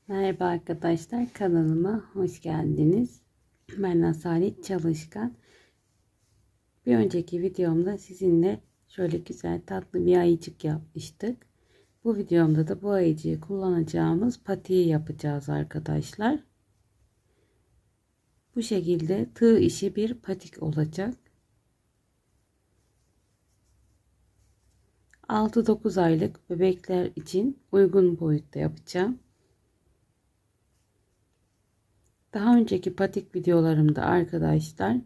Merhaba arkadaşlar, kanalıma hoş geldiniz. Ben Asalet Çalışkan. Bir önceki videomda sizinle şöyle güzel tatlı bir ayıcık yapmıştık. Bu videomda da bu ayıcığı kullanacağımız patiği yapacağız arkadaşlar. Bu şekilde tığ işi bir patik olacak. 6-9 aylık bebekler için uygun boyutta yapacağım. Daha önceki patik videolarımda arkadaşlar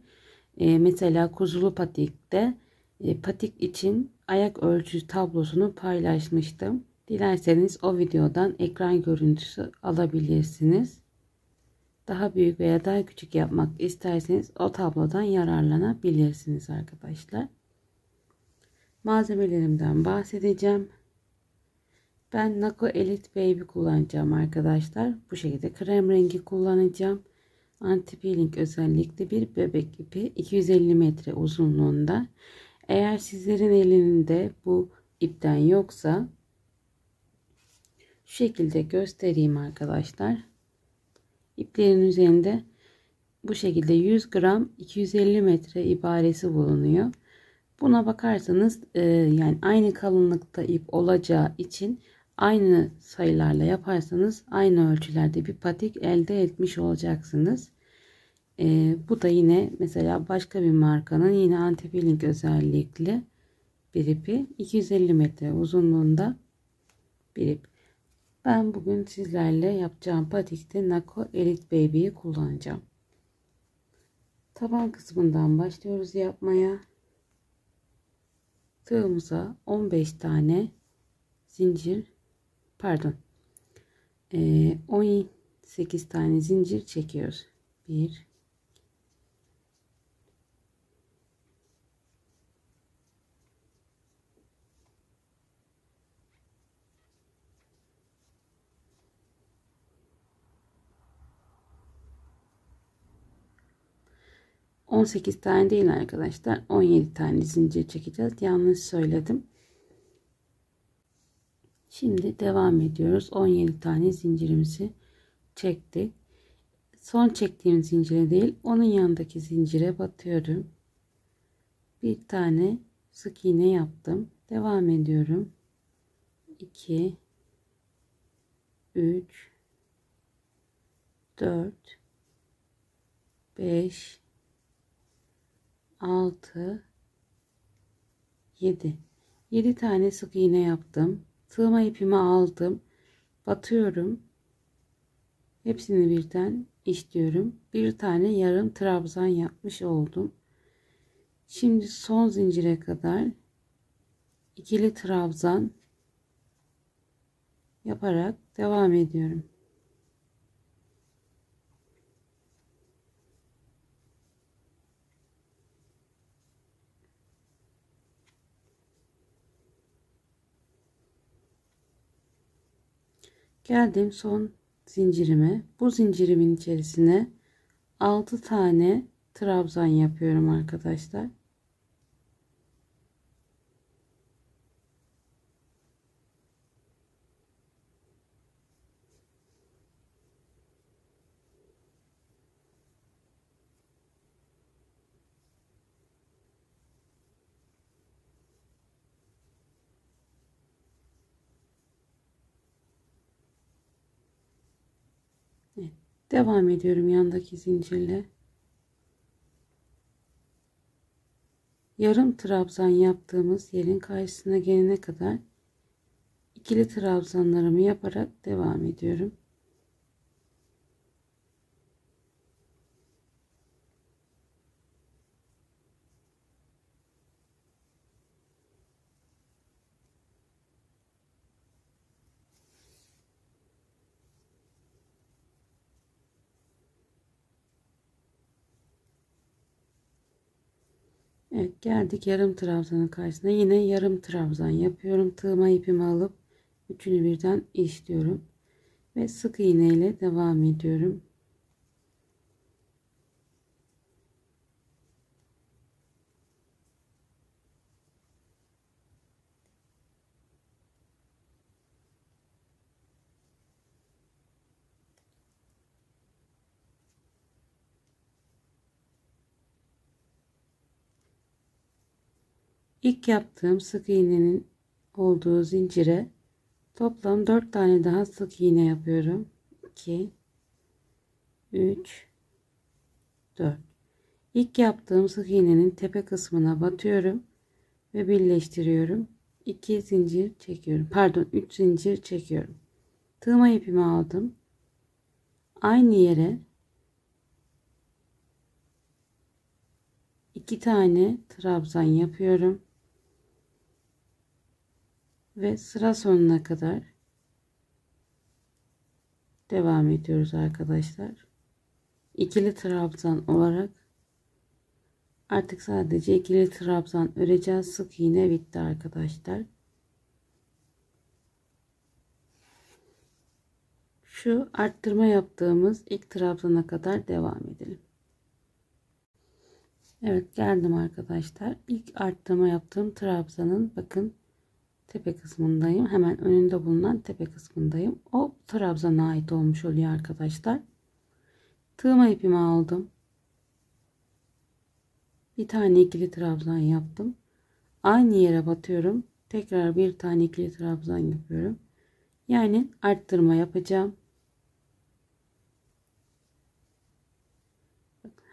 mesela kuzulu patikte patik için ayak ölçüsü tablosunu paylaşmıştım. Dilerseniz o videodan ekran görüntüsü alabilirsiniz. Daha büyük veya daha küçük yapmak isterseniz o tablodan yararlanabilirsiniz arkadaşlar. Malzemelerimden bahsedeceğim. Ben Nako Elite Baby kullanacağım arkadaşlar. Bu şekilde krem rengi kullanacağım. Anti peeling özellikli bir bebek ipi 250 metre uzunluğunda. Eğer sizlerin elinde bu ipten yoksa şu şekilde göstereyim arkadaşlar. İplerin üzerinde bu şekilde 100 gram 250 metre ibaresi bulunuyor. Buna bakarsanız yani aynı kalınlıkta ip olacağı için aynı sayılarla yaparsanız aynı ölçülerde bir patik elde etmiş olacaksınız. Bu da yine mesela başka bir markanın yine anti peeling özellikli bir ipi 250 metre uzunluğunda bir ip. Ben bugün sizlerle yapacağım patikte Nako Elite Baby'yi kullanacağım. Taban kısmından başlıyoruz yapmaya. Tığımıza 15 tane zincir 18 tane zincir çekiyoruz. 1 18 tane değil arkadaşlar, 17 tane zincir çekeceğiz. Yanlış söyledim. Şimdi devam ediyoruz. 17 tane zincirimizi çektik. Son çektiğim zincire değil, onun yanındaki zincire batıyorum. Bir tane sık iğne yaptım. Devam ediyorum. 2 3 4 5 6 7 tane sık iğne yaptım. Tığıma ipimi aldım. Batıyorum. Hepsini birden işliyorum. Bir tane yarım trabzan yapmış oldum. Şimdi son zincire kadar ikili trabzan yaparak devam ediyorum. Geldim son zincirime. Bu zincirimin içerisine 6 tane trabzan yapıyorum arkadaşlar. Evet, devam ediyorum yandaki zincirle. Yarım trabzan yaptığımız yerin karşısına gelene kadar ikili trabzanlarımı yaparak devam ediyorum. Evet, geldik yarım trabzanın karşısına. Yine yarım trabzan yapıyorum. Tığıma ipimi alıp üçünü birden işliyorum ve sık iğne ile devam ediyorum. İlk yaptığım sık iğnenin olduğu zincire toplam 4 tane daha sık iğne yapıyorum. 2 3 4. İlk yaptığım sık iğnenin tepe kısmına batıyorum ve birleştiriyorum. 2 zincir çekiyorum. Pardon, 3 zincir çekiyorum. Tığma ipimi aldım. Aynı yere 2 tane trabzan yapıyorum ve sıra sonuna kadar devam ediyoruz arkadaşlar. İkili trabzan olarak artık sadece ikili trabzan öreceğiz. Sık iğne bitti arkadaşlar. Şu arttırma yaptığımız ilk trabzana kadar devam edelim. Evet, geldim arkadaşlar. İlk arttırma yaptığım trabzanın bakın tepe kısmındayım. Hemen önünde bulunan tepe kısmındayım. O trabzana ait olmuş oluyor arkadaşlar. Tığma ipimi aldım. Bir tane ikili trabzan yaptım. Aynı yere batıyorum. Tekrar bir tane ikili trabzan yapıyorum. Yani arttırma yapacağım.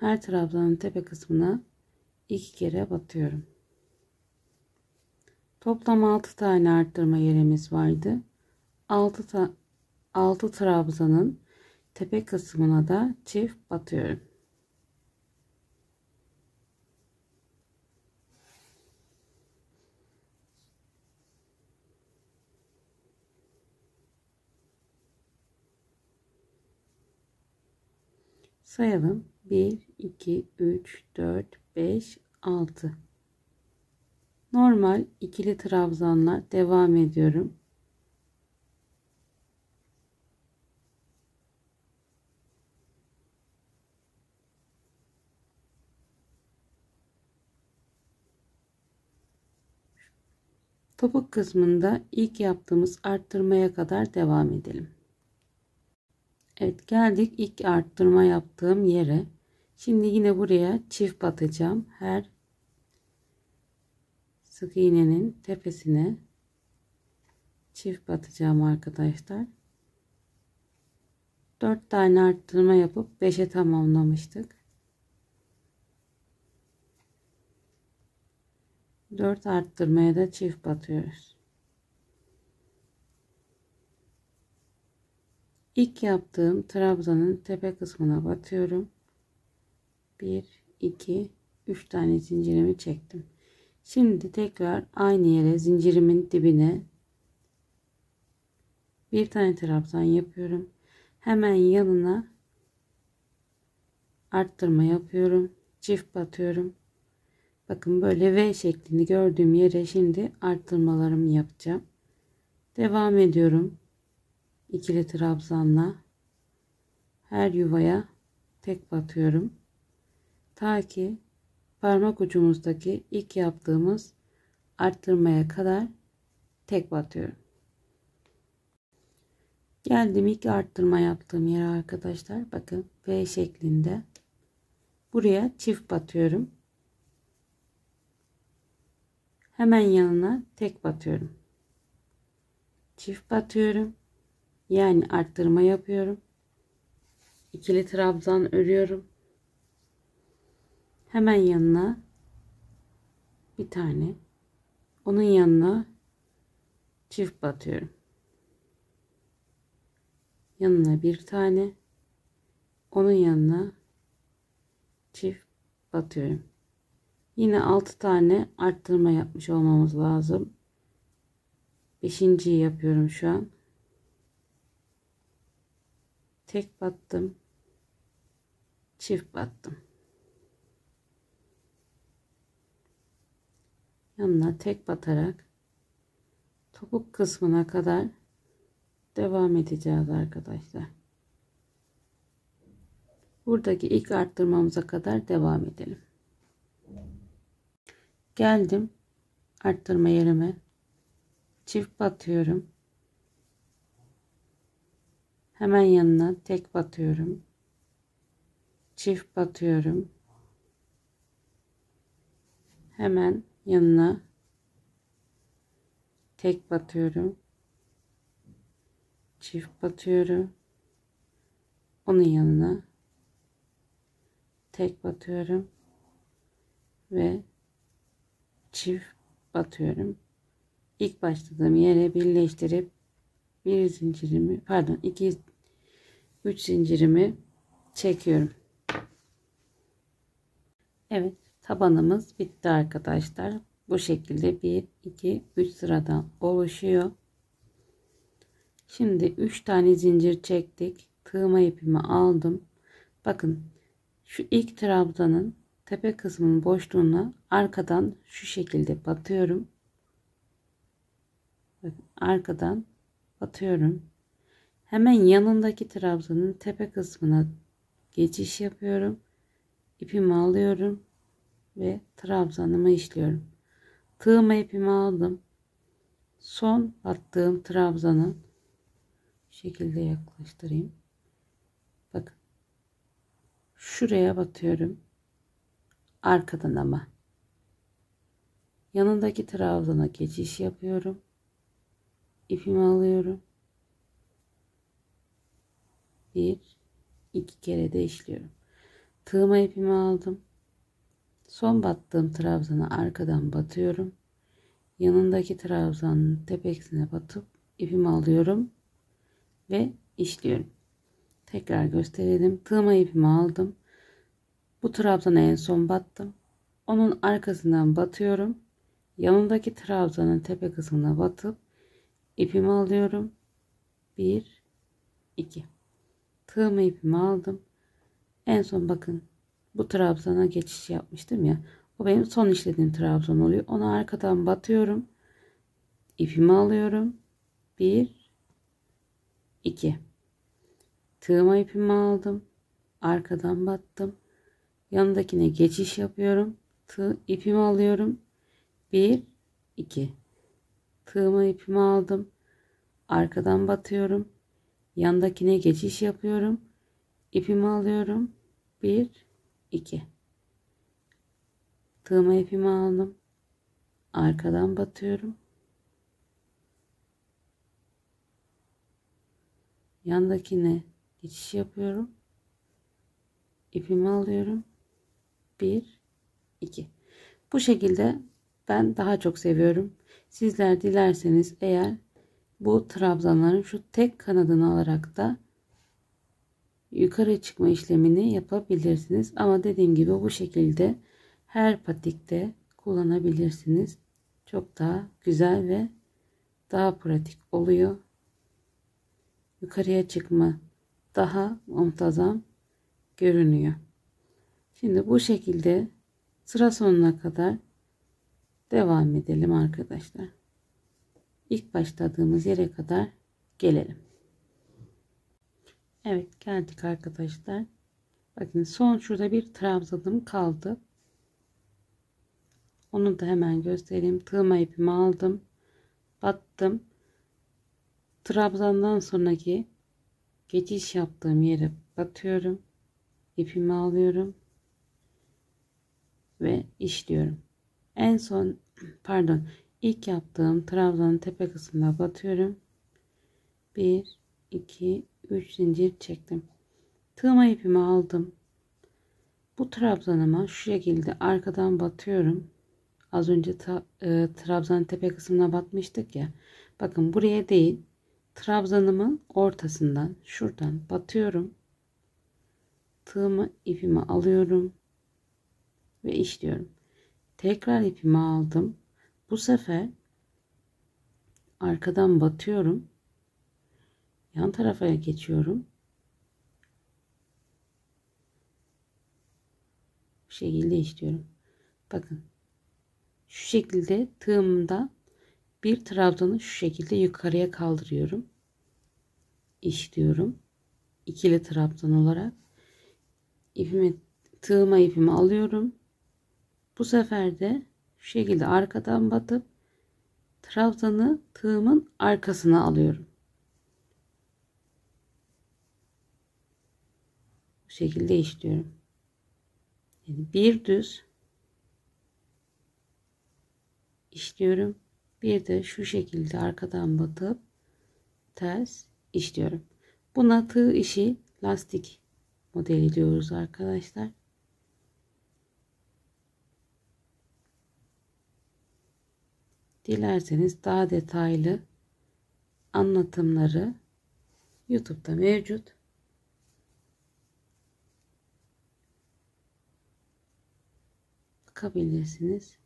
Her trabzanın tepe kısmına 2 kere batıyorum. Toplam 6 tane arttırma yerimiz vardı. 6 trabzanın tepe kısmına da çift batıyorum. Sayalım. 1 2 3 4 5 6. Normal ikili trabzanlar devam ediyorum. Topuk kısmında ilk yaptığımız arttırmaya kadar devam edelim. Evet, geldik ilk arttırma yaptığım yere. Şimdi yine buraya çift batacağım. Her sık iğnenin tepesine çift batacağım arkadaşlar. 4 tane arttırma yapıp 5'e tamamlamıştık. 4 arttırmaya da çift batıyoruz. İlk yaptığım trabzanın tepe kısmına batıyorum. 1 2 3 tane zincirimi çektim. Şimdi tekrar aynı yere zincirimin dibine bir tane trabzan yapıyorum. Hemen yanına arttırma yapıyorum. Çift batıyorum. Bakın böyle V şeklini gördüğüm yere şimdi arttırmalarımı yapacağım. Devam ediyorum. İkili trabzanla her yuvaya tek batıyorum. Ta ki parmak ucumuzdaki ilk yaptığımız arttırmaya kadar tek batıyorum. Geldim ilk arttırma yaptığım yere arkadaşlar. Bakın V şeklinde. Buraya çift batıyorum. Hemen yanına tek batıyorum. Çift batıyorum. Yani arttırma yapıyorum. İkili trabzan örüyorum. Hemen yanına bir tane. Onun yanına çift batıyorum. Yanına bir tane. Onun yanına çift batıyorum. Yine 6 tane arttırma yapmış olmamız lazım. 5.'yi yapıyorum şu an. Tek battım. Çift battım. Yanına tek batarak topuk kısmına kadar devam edeceğiz arkadaşlar. Buradaki ilk arttırmamıza kadar devam edelim. Geldim arttırma yerime. Çift batıyorum. Hemen yanına tek batıyorum. Çift batıyorum. Hemen yanına tek batıyorum, çift batıyorum, onun yanına tek batıyorum ve çift batıyorum. İlk başladığım yere birleştirip bir zincirimi, pardon, 2 3 zincirimi çekiyorum. Evet, tabanımız bitti arkadaşlar. Bu şekilde 1 2 3 sıradan oluşuyor. Şimdi 3 tane zincir çektik. Tığma ipimi aldım. Bakın, şu ilk trabzanın tepe kısmının boşluğuna arkadan şu şekilde batıyorum. Bakın, arkadan batıyorum. Hemen yanındaki trabzanın tepe kısmına geçiş yapıyorum. İpimi alıyorum ve trabzanımı işliyorum. Tığma ipimi aldım. Son battığım trabzanı şu şekilde yaklaştırayım. Bakın, şuraya batıyorum. Arkadan ama. Yanındaki trabzana geçiş yapıyorum. İpimi alıyorum. Bir, iki kere de işliyorum. Tığma ipimi aldım. Son battığım trabzana arkadan batıyorum. Yanındaki trabzanın tepesine batıp ipimi alıyorum ve işliyorum. Tekrar gösterelim. Tığma ipimi aldım. Bu trabzana en son battım. Onun arkasından batıyorum. Yanındaki trabzanın tepe kısmına batıp ipimi alıyorum. 1 2. Tığma ipimi aldım. En son bakın, bu trabzana geçiş yapmıştım ya. O benim son işlediğim trabzan oluyor. Ona arkadan batıyorum. İpimi alıyorum. 1 2. Tığma ipimi aldım. Arkadan battım. Yanındakine geçiş yapıyorum. İpimi alıyorum. 1 2. Tığma ipimi aldım. Arkadan batıyorum. Yandakine geçiş yapıyorum. İpimi alıyorum. 1 2. Tığma ipimi aldım. Arkadan batıyorum. Yandakine geçiş yapıyorum. İpimi alıyorum. 1 2. Bu şekilde ben daha çok seviyorum. Sizler dilerseniz eğer bu trabzanların şu tek kanadını alarak da yukarı çıkma işlemini yapabilirsiniz. Ama dediğim gibi bu şekilde her patikte kullanabilirsiniz. Çok daha güzel ve daha pratik oluyor. Yukarıya çıkma daha muntazam görünüyor. Şimdi bu şekilde sıra sonuna kadar devam edelim arkadaşlar. İlk başladığımız yere kadar gelelim. Evet, geldik arkadaşlar. Bakın, son şurada bir trabzanım kaldı. Onu da hemen göstereyim. Tığma ipimi aldım. Battım. Trabzandan sonraki geçiş yaptığım yere batıyorum. İpimi alıyorum. Ve işliyorum. En son ilk yaptığım trabzanın tepe kısmına batıyorum. 1 2 3 zincir çektim. Tığma ipimi aldım. Bu trabzanıma şu şekilde arkadan batıyorum. Az önce trabzanın tepe kısmına batmıştık ya. Bakın, buraya değil, trabzanımın ortasından şuradan batıyorum. Tığımı ipimi alıyorum ve işliyorum. Tekrar ipimi aldım. Bu sefer arkadan batıyorum. Yan tarafa geçiyorum. Bu şekilde işliyorum. Bakın, şu şekilde tığımda bir trabzanı şu şekilde yukarıya kaldırıyorum. İşliyorum. İkili trabzan olarak tığıma ipimi alıyorum. Bu sefer de şu şekilde arkadan batıp trabzanı tığımın arkasına alıyorum. Bu şekilde işliyorum. Yani bir düz işliyorum. Bir de şu şekilde arkadan batıp ters işliyorum. Buna tığ işi lastik modeli diyoruz arkadaşlar. Dilerseniz daha detaylı anlatımları YouTube'da mevcut. Bakabilirsiniz.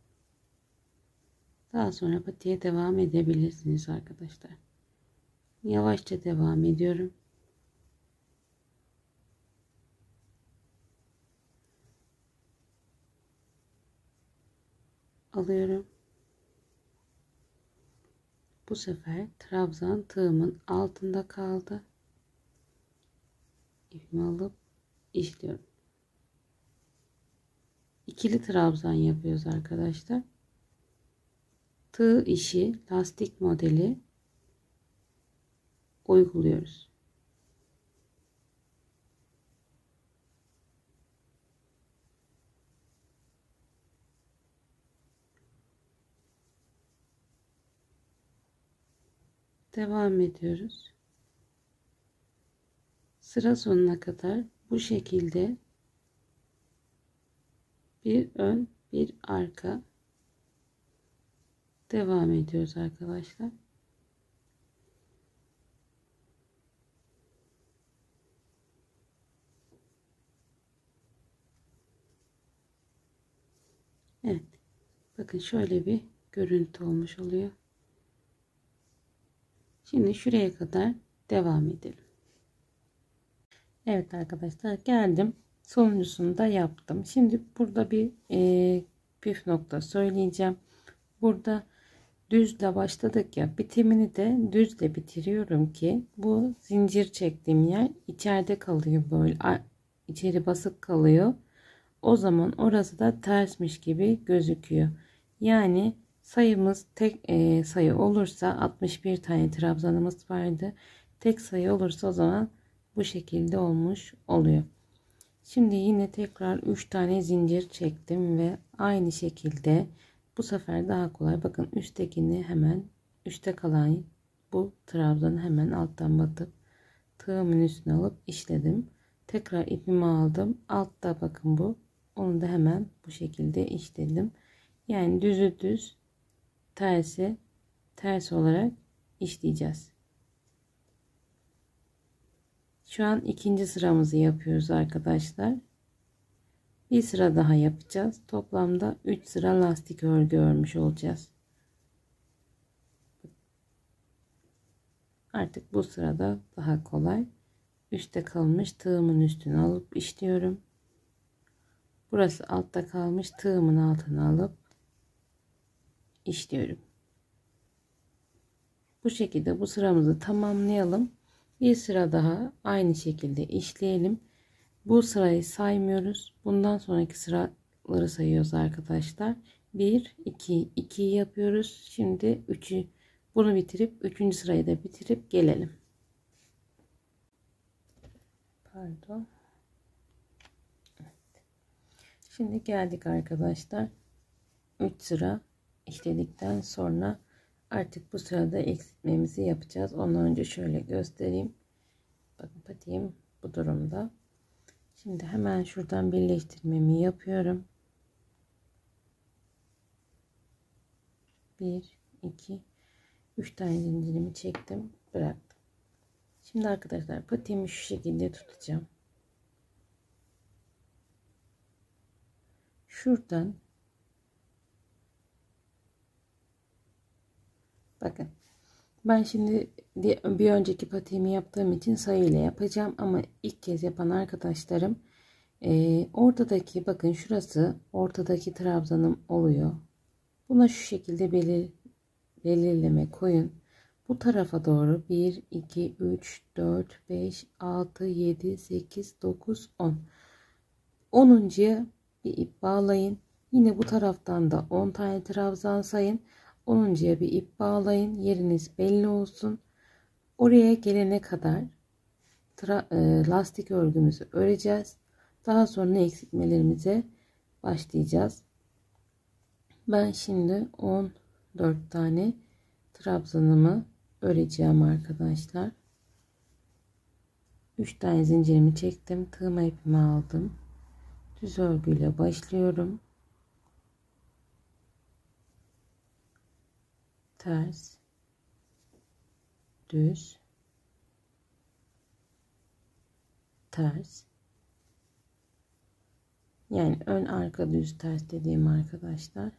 Daha sonra patiye devam edebilirsiniz arkadaşlar. Yavaşça devam ediyorum. Alıyorum. Bu sefer trabzan tığımın altında kaldı. İpimi alıp işliyorum. İkili trabzan yapıyoruz arkadaşlar. Tığ işi lastik modeli uyguluyoruz. Devam ediyoruz. Sıra sonuna kadar bu şekilde bir ön bir arka devam ediyoruz arkadaşlar. Evet. Bakın şöyle bir görüntü olmuş oluyor. Şimdi şuraya kadar devam edelim. Evet arkadaşlar, geldim. Sonuncusunu da yaptım. Şimdi burada bir püf nokta söyleyeceğim. Burada düzle başladık ya, bitimini de düzle bitiriyorum ki bu zincir çektiğim yer içeride kalıyor, böyle içeri basık kalıyor. O zaman orası da tersmiş gibi gözüküyor. Yani sayımız tek sayı olursa 61 tane trabzanımız vardı. Tek sayı olursa o zaman bu şekilde olmuş oluyor. Şimdi yine tekrar 3 tane zincir çektim ve aynı şekilde bu sefer daha kolay. Bakın üsttekini hemen üstte kalan bu trabzanı hemen alttan batıp tığımın üstüne alıp işledim. Tekrar ipimi aldım. Altta bakın bu. Onu da hemen bu şekilde işledim. Yani düzü düz, tersi ters olarak işleyeceğiz. Şu an ikinci sıramızı yapıyoruz arkadaşlar. Bir sıra daha yapacağız. Toplamda 3 sıra lastik örgü örmüş olacağız. Artık bu sırada daha kolay. Üstte kalmış tığımın üstüne alıp işliyorum. Burası altta kalmış tığımın altına alıp işliyorum. Bu şekilde bu sıramızı tamamlayalım. Bir sıra daha aynı şekilde işleyelim. Bu sırayı saymıyoruz. Bundan sonraki sıraları sayıyoruz arkadaşlar. 1 2 2 yapıyoruz. Şimdi 3'ü bunu bitirip 3. sırayı da bitirip gelelim. Pardon. Evet. Şimdi geldik arkadaşlar. 3 sıra işledikten sonra artık bu sırada eksiltmemizi yapacağız. Ondan önce şöyle göstereyim. Bakın patiğim bu durumda. Şimdi hemen şuradan birleştirmemi yapıyorum. 1 2 3 tane zincirimi çektim, bıraktım. Şimdi arkadaşlar patiğimi şu şekilde tutacağım. Şuradan bakın, ben şimdi bir önceki patiğimi yaptığım için sayıyla yapacağım ama ilk kez yapan arkadaşlarım ortadaki, bakın şurası ortadaki trabzanım oluyor. Buna şu şekilde belirleme koyun. Bu tarafa doğru 1 2 3 4 5 6 7 8 9 10 10'uncuya bir ip bağlayın. Yine bu taraftan da 10 tane trabzan sayın. 10'uncuya bir ip bağlayın. Yeriniz belli olsun. Oraya gelene kadar lastik örgümüzü öreceğiz. Daha sonra eksiltmelerimize başlayacağız. Ben şimdi 14 tane trabzanımı öreceğim arkadaşlar. 3 tane zincirimi çektim. Tığma ipimi aldım. Düz örgüyle başlıyorum. Ters, düz, ters. Yani ön arka düz ters dediğim arkadaşlar.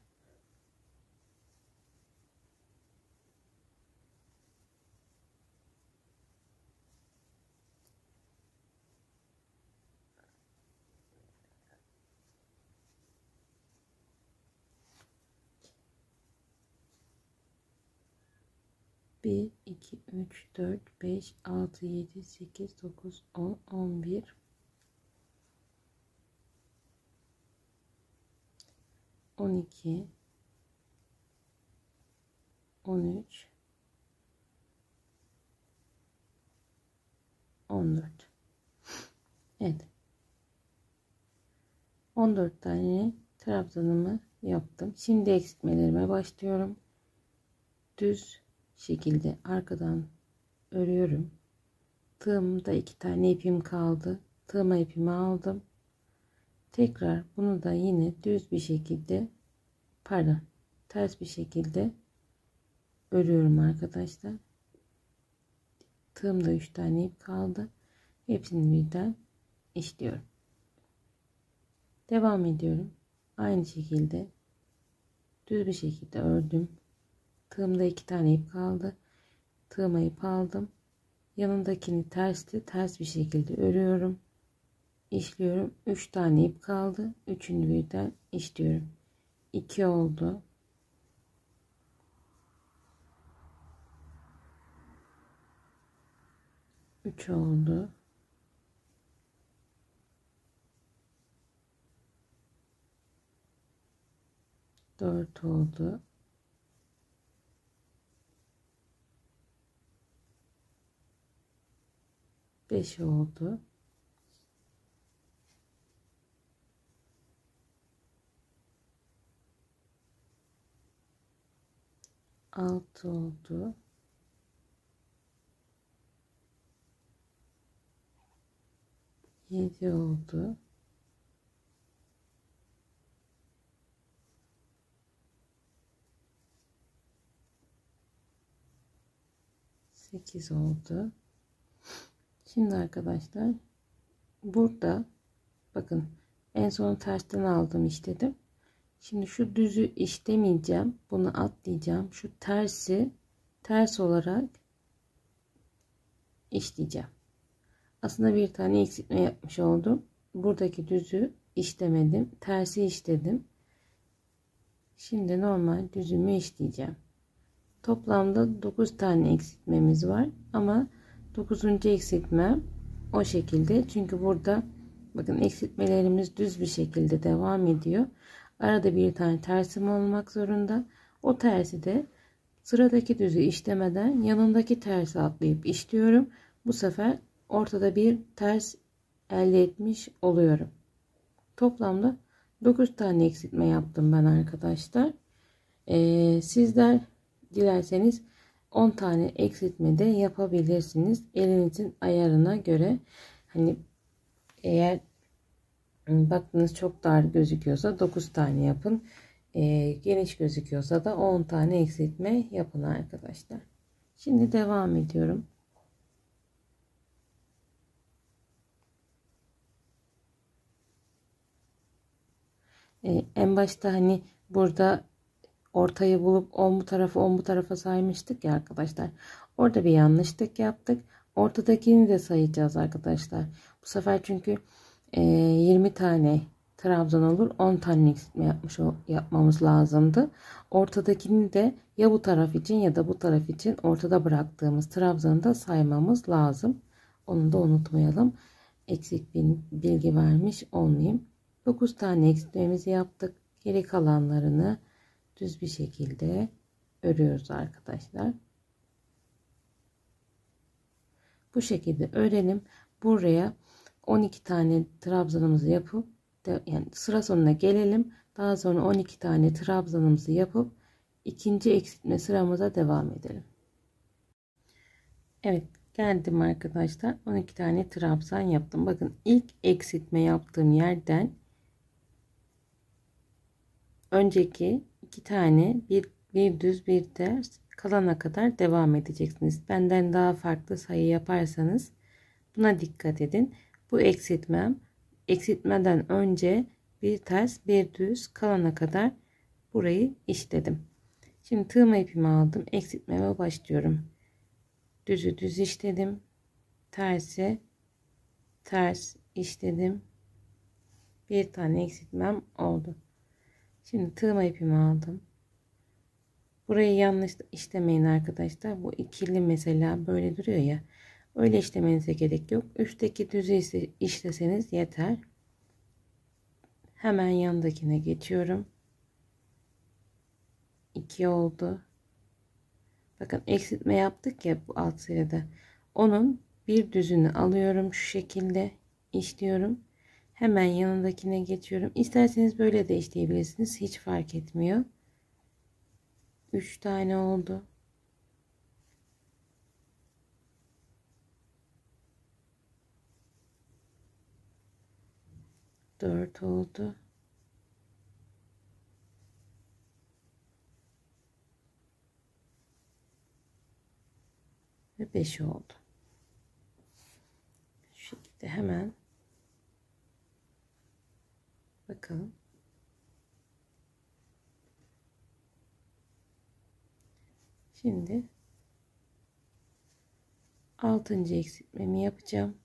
Bir, iki, üç, dört, beş, altı, yedi, sekiz, dokuz, on, 11, 12, 13, 14. Evet. 14 tane trabzanımı yaptım. Şimdi eksiltmelerime başlıyorum. Düz şekilde arkadan örüyorum. Tığımda 2 tane ipim kaldı. Tığıma ipimi aldım. Tekrar bunu da yine düz bir şekilde, pardon, ters bir şekilde örüyorum arkadaşlar. Tığımda 3 tane ip kaldı. Hepsini birden işliyorum. Devam ediyorum. Aynı şekilde düz bir şekilde ördüm. Tığımda 2 tane ip kaldı. Tığıma ip aldım. Yanındakini ters bir şekilde örüyorum. İşliyorum. 3 tane ip kaldı. Üçünü birden işliyorum. 2 oldu. 3 oldu. 4 oldu. 5 oldu. 6 oldu. 7 oldu. 8 oldu. Şimdi arkadaşlar burada bakın en son tersten aldım işledim. Şimdi şu düzü işlemeyeceğim. Bunu atlayacağım. Şu tersi ters olarak işleyeceğim. Aslında bir tane eksiltme yapmış oldum. Buradaki düzü işlemedim. Tersi işledim. Şimdi normal düzümü işleyeceğim. Toplamda 9 tane eksiltmemiz var. Ama 9. eksiltmem o şekilde. Çünkü burada bakın eksiltmelerimiz düz bir şekilde devam ediyor. Arada bir tane tersim olmak zorunda. O tersi de sıradaki düzü işlemeden yanındaki tersi atlayıp işliyorum. Bu sefer ortada bir ters elde etmiş oluyorum. Toplamda 9 tane eksiltme yaptım ben arkadaşlar. Sizler dilerseniz 10 tane eksiltme de yapabilirsiniz. Elinizin ayarına göre. Hani eğer baktığınız çok dar gözüküyorsa 9 tane yapın. Geniş gözüküyorsa da 10 tane eksiltme yapın arkadaşlar. Şimdi devam ediyorum. En başta hani burada ortayı bulup 10 bu tarafa 10 bu tarafa saymıştık ya arkadaşlar. Orada bir yanlışlık yaptık. Ortadakini de sayacağız arkadaşlar. Bu sefer çünkü 20 tane trabzan olur. 10 tane eksiltme yapmamız lazımdı. Ortadakini de ya bu taraf için ya da bu taraf için ortada bıraktığımız trabzanı da saymamız lazım. Onu da unutmayalım. Eksik bir bilgi vermiş olmayayım. 9 tane eksiltmemizi yaptık. Geri kalanlarını düz bir şekilde örüyoruz arkadaşlar. Bu şekilde örelim. Buraya 12 tane trabzanımızı yapıp yani sıra sonuna gelelim. Daha sonra 12 tane trabzanımızı yapıp ikinci eksiltme sıramıza devam edelim. Evet, geldim arkadaşlar. 12 tane trabzan yaptım. Bakın ilk eksiltme yaptığım yerden önceki 2 tane bir düz bir ters kalana kadar devam edeceksiniz. Benden daha farklı sayı yaparsanız buna dikkat edin. Bu eksiltmeden önce bir ters bir düz kalana kadar burayı işledim. Şimdi tığma ipimi aldım. Eksiltmeme başlıyorum. Düzü düz işledim. Tersi ters işledim. Bir tane eksiltmem oldu. Şimdi tığma ipimi aldım. Burayı yanlış işlemeyin arkadaşlar. Bu ikili mesela böyle duruyor ya. Öyle işlemenize gerek yok. Üstteki düzü işleseniz yeter. Hemen yandakine geçiyorum. 2 oldu. Bakın eksiltme yaptık ya bu alt sırada. Onun bir düzünü alıyorum. Şu şekilde işliyorum. Hemen yanındakine geçiyorum. İsterseniz böyle de işleyebilirsiniz. Hiç fark etmiyor. 3 tane oldu. Dört oldu. Ve 5 oldu. Şu şekilde hemen bakalım. Şimdi 6. eksiltmemi yapacağım.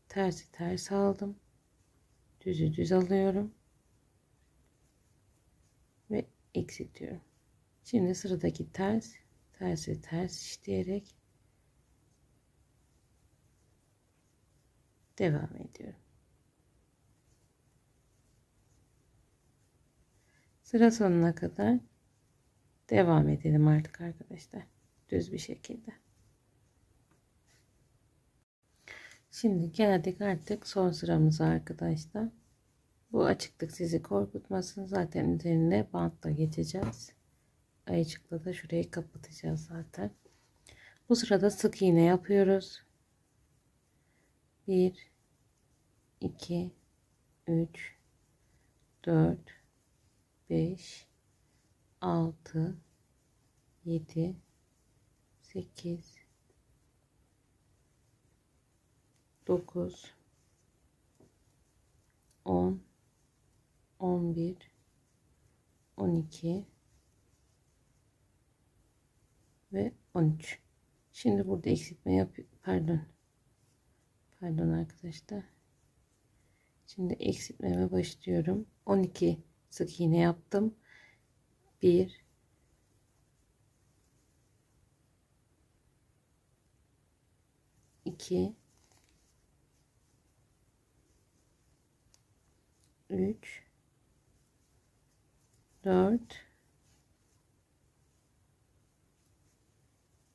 Tersi ters aldım. Düzü düz alıyorum. Ve eksiltiyorum. Şimdi sıradaki tersi ters işleyerek devam ediyorum. Sıra sonuna kadar devam edelim artık arkadaşlar. Düz bir şekilde. Şimdi geldik artık son sıramıza arkadaşlar. Bu açıklık sizi korkutmasın. Zaten üzerine bantla geçeceğiz. Ayıcıkla da şurayı kapatacağız zaten. Bu sırada sık iğne yapıyoruz. 1 2 3 4 5 6 7 8 9 10 11 12 ve 13. Şimdi burada eksiltme pardon arkadaşlar. Şimdi eksiltmeme başlıyorum. 12 sık iğne yaptım. 1 2 3 4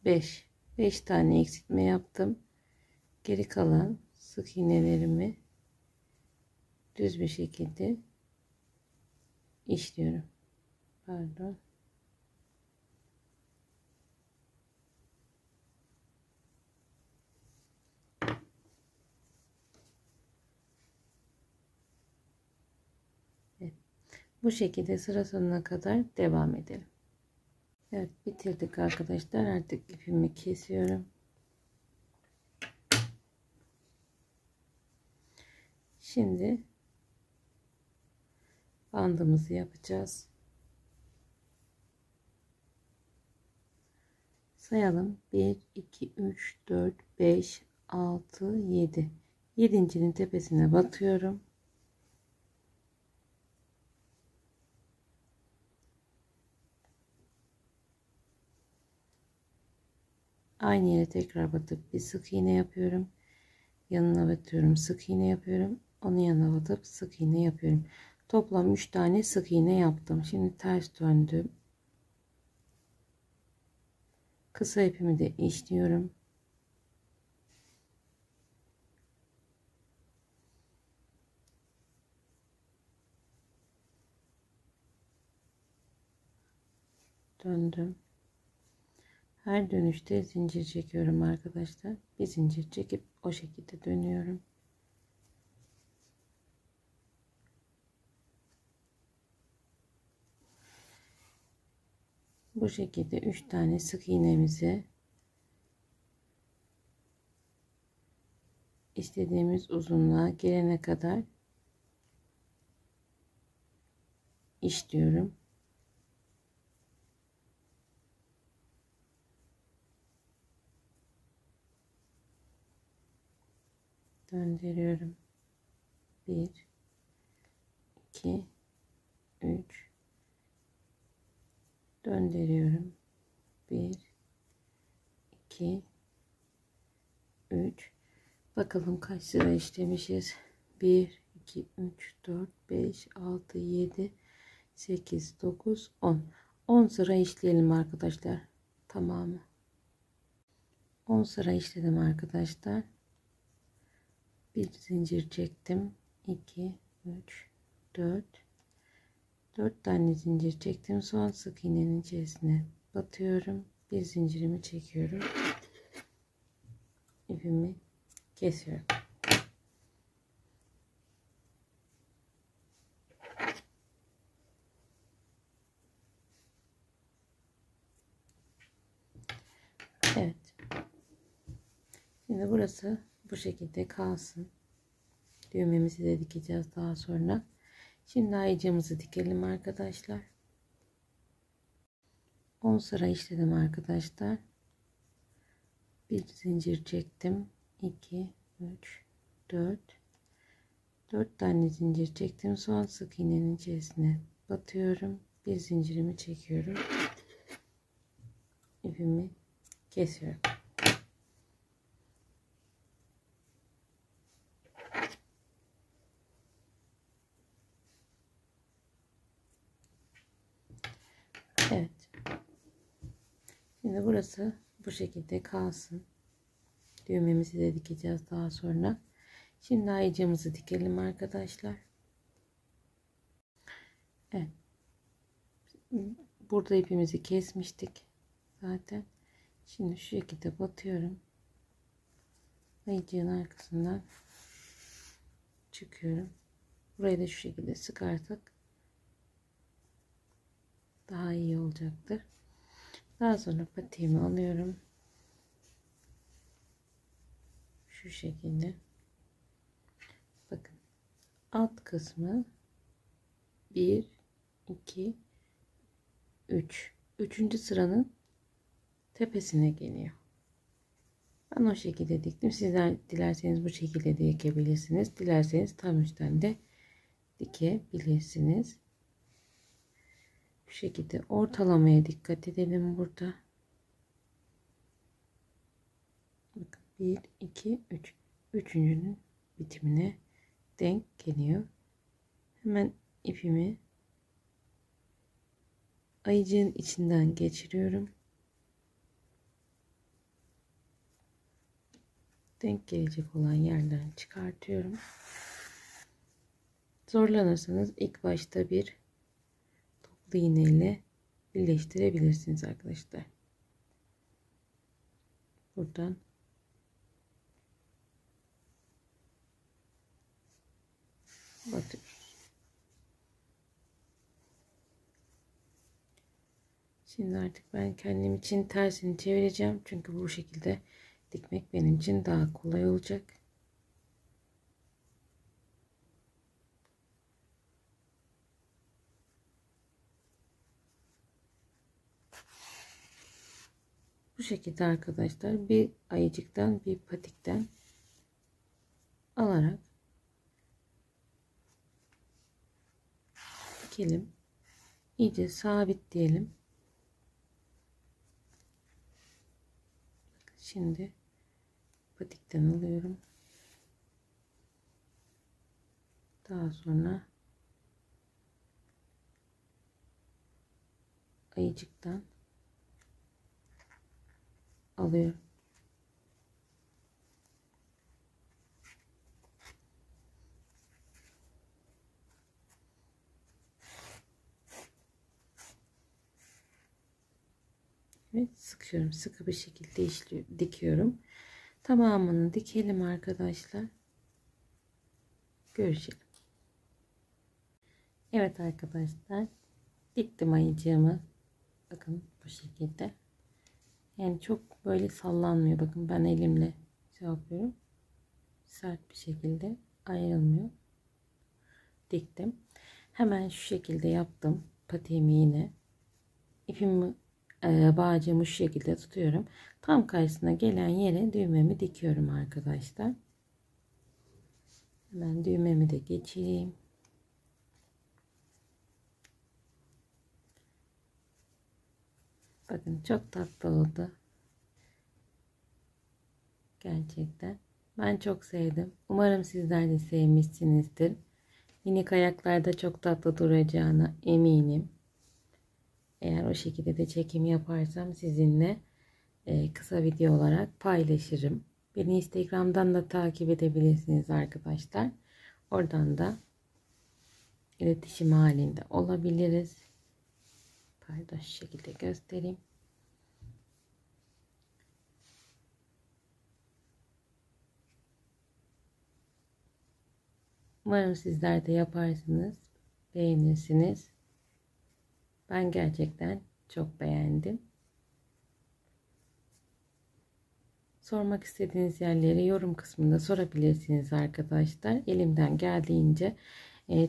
5 tane eksiltme yaptım. Geri kalan sık iğnelerimi düz bir şekilde işliyorum. Pardon. Evet. Bu şekilde sıra sonuna kadar devam edelim. Evet, bitirdik arkadaşlar. Artık ipimi kesiyorum. Şimdi bandımızı yapacağız. Sayalım. 1 2 3 4 5 6 7. 7.'nin tepesine batıyorum. Aynı yere tekrar batıp bir sık iğne yapıyorum. Yanına batıyorum, sık iğne yapıyorum. Onun yanına batıp sık iğne yapıyorum. Toplam 3 tane sık iğne yaptım. Şimdi ters döndüm. Kısa ipimi de işliyorum. döndüm. Her dönüşte zincir çekiyorum arkadaşlar. Bir zincir çekip o şekilde dönüyorum. Bu şekilde 3 tane sık iğnemizi istediğimiz uzunluğa gelene kadar işliyorum. Döndürüyorum. 1 2 3 döndürüyorum. 1 2 3 bakalım kaç sıra işlemişiz. 1 2 3 4 5 6 7 8 9 10 sıra işleyelim arkadaşlar. Tamamı 10 sıra işledim arkadaşlar. Bir zincir çektim. 2 3 4 tane zincir çektim. Son sık iğnenin içerisine batıyorum. Bir zincirimi çekiyorum. İpimi kesiyorum. Evet. Şimdi burası bu şekilde kalsın. Düğmemizi de dikeceğiz daha sonra. Şimdi ayıcığımızı dikelim arkadaşlar. 10 sıra işledim arkadaşlar. Bir zincir çektim. 2 3 4 tane zincir çektim. Son sık iğnenin içerisine batıyorum. Bir zincirimi çekiyorum. İpimi kesiyorum. Evet. Şimdi burası bu şekilde kalsın. Düğmemizi de dikeceğiz daha sonra. Şimdi ayıcığımızı dikelim arkadaşlar. Evet. Burada ipimizi kesmiştik zaten. Şimdi şu şekilde batıyorum. Ayıcığın arkasından çıkıyorum. Burayı da şu şekilde sıkarsak daha iyi olacaktır. Daha sonra patiğimi alıyorum. Şu şekilde. Bakın. Alt kısmı 1 2 3. Üçüncü sıranın tepesine geliyor. Ben o şekilde diktim. Sizler dilerseniz bu şekilde de dikebilirsiniz. Dilerseniz tam üstten de dikebilirsiniz. Bu şekilde ortalamaya dikkat edelim burada. Bakın 1 2 3. Üçüncünün bitimine denk geliyor. Hemen ipimi ayıcığın içinden geçiriyorum. Denk gelecek olan yerden çıkartıyorum. Zorlanırsanız ilk başta bir toplu iğne ile birleştirebilirsiniz arkadaşlar. Buradan batıyoruz. Şimdi artık ben kendim için tersini çevireceğim. Çünkü bu şekilde dikmek benim için daha kolay olacak. Bu şekilde arkadaşlar bir ayıcıktan bir patikten alarak dikelim. İyice sabitleyelim. Şimdi patikten alıyorum. Daha sonra ayıcıktan alıyorum. ve sıkıyorum. Sıkı bir şekilde dikiyorum. Tamamını dikelim arkadaşlar. Görüşelim. Evet arkadaşlar. Diktim ayıcığımı. Bakın bu şekilde. Yani çok böyle sallanmıyor. Bakın ben elimle şey yapıyorum. Sert bir şekilde ayrılmıyor. Diktim. Hemen şu şekilde yaptım. Patiğimi yine. İpimi bağcığımı şu şekilde tutuyorum. Tam karşısına gelen yere düğmemi dikiyorum arkadaşlar. Hemen düğmemi de geçeyim. Bakın çok tatlı oldu. Gerçekten. Ben çok sevdim. Umarım sizler de sevmişsinizdir. Minik ayaklarda çok tatlı duracağına eminim. Eğer o şekilde de çekim yaparsam sizinle kısa video olarak paylaşırım. Beni Instagram'dan da takip edebilirsiniz arkadaşlar. Oradan da iletişim halinde olabiliriz. Pardon, şu şekilde göstereyim. Umarım sizler de yaparsınız, beğenirsiniz. Ben gerçekten çok beğendim. Sormak istediğiniz yerleri yorum kısmında sorabilirsiniz arkadaşlar. Elimden geldiğince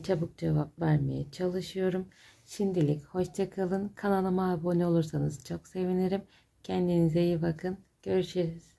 çabuk cevap vermeye çalışıyorum. Şimdilik hoşça kalın. Kanalıma abone olursanız çok sevinirim. Kendinize iyi bakın. Görüşürüz.